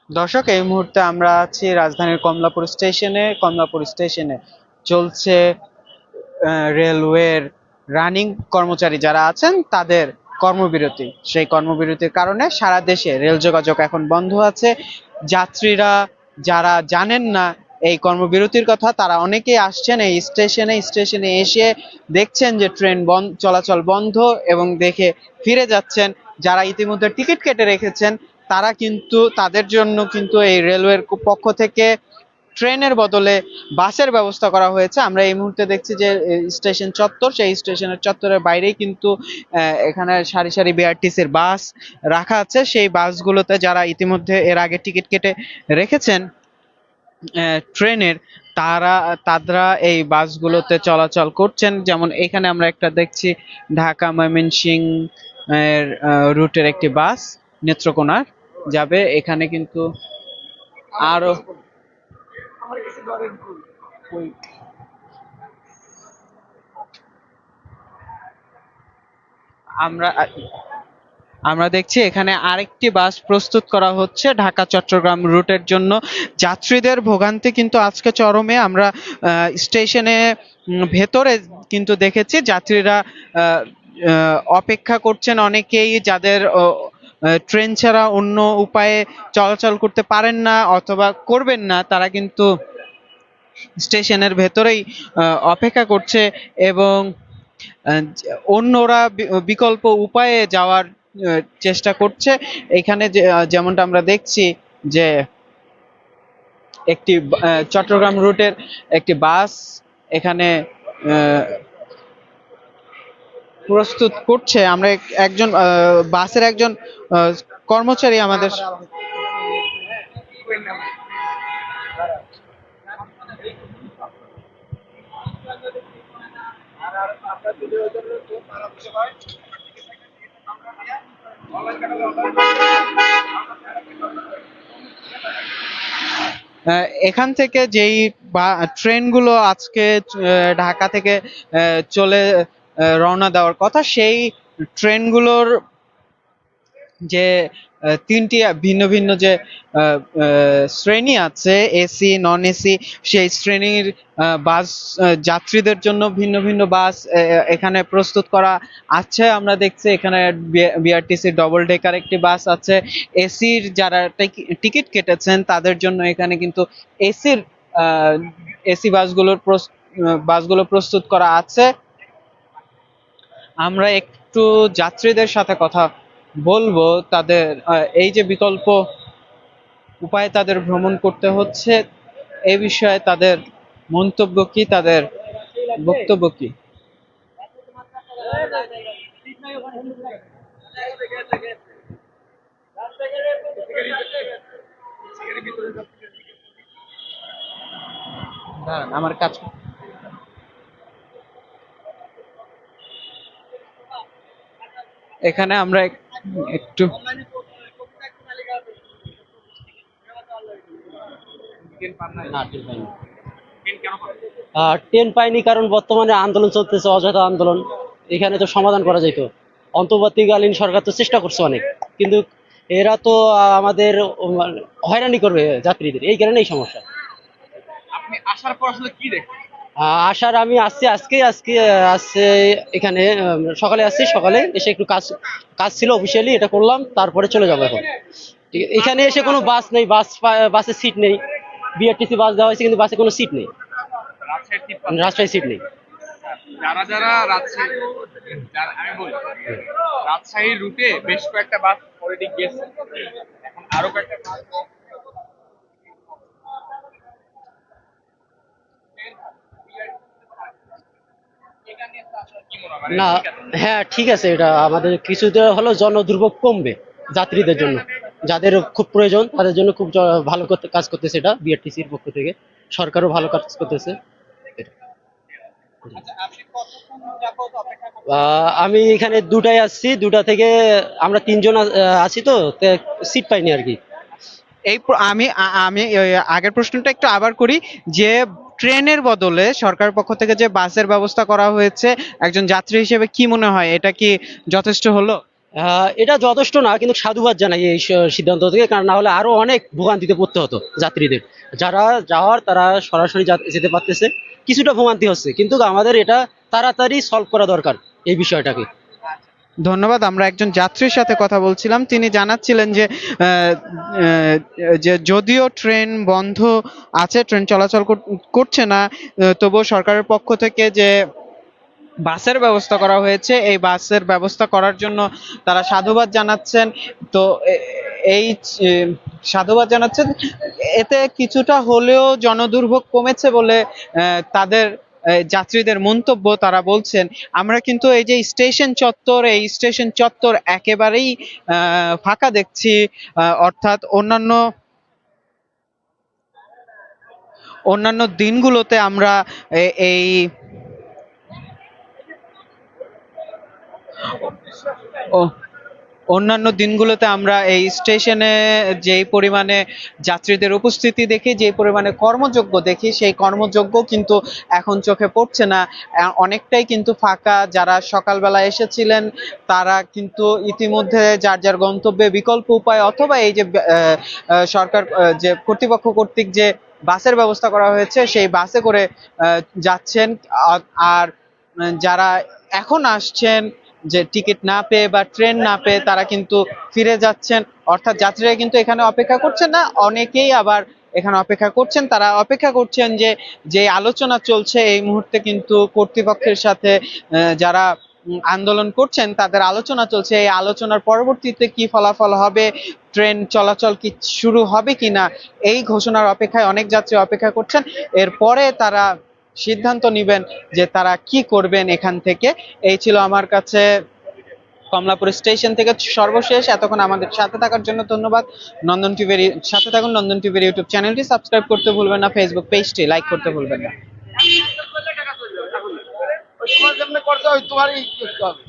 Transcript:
দর্শক, এই মুহূর্তে আমরা আছি রাজধানীর কমলাপুর স্টেশনে চলছে রেলওয়ের রানিং কর্মচারী যারা আছেন তাদের কর্মবিরতি। সেই কর্মবিরতির কারণে সারা দেশে রেল যোগাযোগ এখন বন্ধ আছে। যাত্রীরা যারা জানেন না এই কর্মবিরতির কথা, তারা অনেকেই আসছেন এই স্টেশনে এসে দেখছেন যে ট্রেন চলাচল বন্ধ এবং দেখে ফিরে যাচ্ছেন। যারা ইতিমধ্যে টিকিট কেটে রেখেছেন তারা কিন্তু, তাদের জন্য কিন্তু এই রেলওয়ের পক্ষ থেকে ট্রেনের বদলে বাসের ব্যবস্থা করা হয়েছে। আমরা এই মুহূর্তে দেখছি যে স্টেশন চত্বর, সেই স্টেশনের চত্বরের বাইরেই কিন্তু এখানে সারি সারি বিআরটিসির বাস রাখা আছে। সেই বাসগুলোতে যারা ইতিমধ্যে এর আগে টিকিট কেটে রেখেছেন ট্রেনের, তারা এই বাসগুলোতে চলাচল করছেন। যেমন এখানে আমরা একটা দেখছি ঢাকা ময়মনসিংহ এর রুটের একটি বাস নেত্রকোনার যাবে। এখানে কিন্তু আরো আমরা আমরা দেখছি এখানে আরেকটি বাস প্রস্তুত করা হচ্ছে ঢাকা চট্টগ্রাম রুটের জন্য। যাত্রীদের ভোগান্তি কিন্তু আজকে চরমে। আমরা স্টেশনে ভেতরে কিন্তু দেখেছি যাত্রীরা অপেক্ষা করছেন, অনেকেই যাদের ট্রেন ছাড়া অন্য উপায়ে চলাচল করতে পারেন না অথবা করবেন না, তারা কিন্তু স্টেশনের ভেতরেই অপেক্ষা করছে এবং অন্যরা বিকল্প উপায়ে যাওয়ার চেষ্টা করছে। এখানে যেমনটা আমরা দেখছি যে একটি চট্টগ্রাম রুটের একটি বাস এখানে প্রস্তুত করছে। আমরা একজন বাসের একজন কর্মচারী আমাদের এখান থেকে যেই ট্রেনগুলো আজকে ঢাকা থেকে চলে রওনা দেওয়ার কথা, সেই ট্রেনগুলোর যে তিনটি ভিন্ন ভিন্ন যে শ্রেণী আছে, এসি নন এসি, সেই শ্রেণীর বাস যাত্রীদের জন্য ভিন্ন ভিন্ন বাস এখানে প্রস্তুত করা আছে। আমরা দেখছি এখানে বিআরটিসি ডবল ডেকার একটি বাস আছে। এসির যারা টিকিট কেটেছেন তাদের জন্য এখানে কিন্তু এসির এসি বাসগুলো প্রস্তুত করা আছে। আমরা একটু যাত্রীদের সাথে কথা বলবো, তাদের এই যে বিকল্প উপায়ে তাদের ভ্রমণ করতে হচ্ছে এই বিষয়ে তাদের মন্তব্য কি, তাদের বক্তব্য কি। দাঁড়ান, আমার কাজ এখানে আমরা একটু ট্রেন পাইনি কারণ বর্তমানে আন্দোলন চলতেছে, অযথা আন্দোলন। এখানে তো সমাধান করা যেত। অন্তর্বর্তীকালীন সরকার তো চেষ্টা করছে অনেক, কিন্তু এরা তো আমাদের হয়রানি করবে যাত্রীদের, এই কারণে এই সমস্যা। আপনি আসার পর আসলে কি দেখেন? আসার আমি আসছি আজকে আসছে এখানে, সকালে আসছি, সকালে এসে একটু কাজ কাজ ছিল অফিসিয়ালি, এটা করলাম, তারপরে চলে যাবো এখন। এখানে এসে কোনো বাস নেই, বাসে সিট নেই। বিআরটিসি বাস দেওয়া হয়েছে কিন্তু বাসে কোনো সিট নেই, রাজশাহী সিট নেই। যারা যারা রাজশাহী, আমি বলি রাজশাহী রুটে বেশ কয়েকটা বাস অলরেডি গেছে, এখন আরো কয়েকটা বাস কি মনে হয়, মানে না, ঠিক আছে? হ্যাঁ ঠিক আছে, এটা আমাদের কিছুটা হলেও জনদুর্ভোগ কমবে যাত্রীদের জন্য। যাদের খুব প্রয়োজন তাদের জন্য খুব ভালো করতে কাজ করতেছে এটা বিআরটিসির পক্ষ থেকে। সরকারও ভালো কাজ করতেছে এটা। আমি এখানে দুটায় আসছি, দুটা থেকে আমরা তিনজন আছি, তো সিট পাইনি আর কি। আমি আমি আগের প্রশ্নটা একটু আবার করি, যে ট্রেনের বদলে সরকারের পক্ষ থেকে যে বাসের ব্যবস্থা করা হয়েছে, একজন যাত্রী হিসেবে কি মনে হয়, এটা কি যথেষ্ট হলো? এটা যথেষ্ট না, কিন্তু সাধুবাদ জানাই এই সিদ্ধান্ত থেকে, কারণ না হলে আরো অনেক ভোগান্তিতে পড়তে হতো যাত্রীদের। যারা যাওয়ার তারা সরাসরি যেতে পারতেছে, কিছুটা ভোগান্তি হচ্ছে, কিন্তু আমাদের এটা তাড়াতাড়ি সলভ করা দরকার এই বিষয়টাকে। ধন্যবাদ। আমরা একজন যাত্রীর সাথে কথা বলছিলাম, তিনি জানাচ্ছিলেন যে যে যদিও ট্রেন বন্ধ আছে, ট্রেন চলাচল করছে না, তবুও সরকারের পক্ষ থেকে যে বাসের ব্যবস্থা করা হয়েছে, এই বাসের ব্যবস্থা করার জন্য তারা সাধুবাদ জানাচ্ছেন। তো এই সাধুবাদ জানাচ্ছেন, এতে কিছুটা হলেও জনদুর্ভোগ কমেছে বলে তাদের যাত্রীদের মন্তব্য। তারা বলছেন আমরা কিন্তু এই যে স্টেশন চত্বর, এই স্টেশন চত্বর একেবারেই ফাঁকা দেখছি, অর্থাৎ অন্যান্য অন্যান্য দিনগুলোতে আমরা এই ও অন্যান্য দিনগুলোতে আমরা এই স্টেশনে যেই পরিমাণে যাত্রীদের উপস্থিতি দেখি, যেই পরিমাণে কর্মযোগ্য দেখি, সেই কর্মযোগ্য কিন্তু এখন চোখে পড়ছে না। অনেকটাই কিন্তু ফাঁকা। যারা সকালবেলা এসেছিলেন তারা কিন্তু ইতিমধ্যে যার যার গন্তব্যে বিকল্প উপায় অথবা এই যে সরকার যে কর্তৃপক্ষ কর্তৃক যে বাসের ব্যবস্থা করা হয়েছে সেই বাসে করে যাচ্ছেন। আর যারা এখন আসছেন যে টিকিট না পেয়ে বা ট্রেন না পেয়ে, তারা কিন্তু ফিরে যাচ্ছেন। অর্থাৎ যাত্রীরা কিন্তু এখানে অপেক্ষা করছেন না, অনেকেই আবার এখানে অপেক্ষা করছেন। তারা অপেক্ষা করছেন যে যে আলোচনা চলছে এই মুহূর্তে কিন্তু কর্তৃপক্ষের সাথে যারা আন্দোলন করছেন তাদের আলোচনা চলছে। এই আলোচনার পরবর্তীতে কি ফলাফল হবে, ট্রেন চলাচল কি শুরু হবে কিনা, এই ঘোষণার অপেক্ষায় অনেক যাত্রী অপেক্ষা করছেন। এরপরে তারা সিদ্ধান্ত নেবেন যে তারা কি করবেন এখান থেকে। এই ছিল আমার কাছে কমলাপুর স্টেশন থেকে সর্বশেষ। এতক্ষণ আমাদের সাথে থাকার জন্য ধন্যবাদ। নন্দন টিভির সাথে থাকুন। নন্দন টিভির ইউটিউব চ্যানেলটি সাবস্ক্রাইব করতে ভুলবেন না, ফেসবুক পেজটি লাইক করতে ভুলবেন না। ওই সময় যেমনি করতে হয় তোমারই করতে হবে।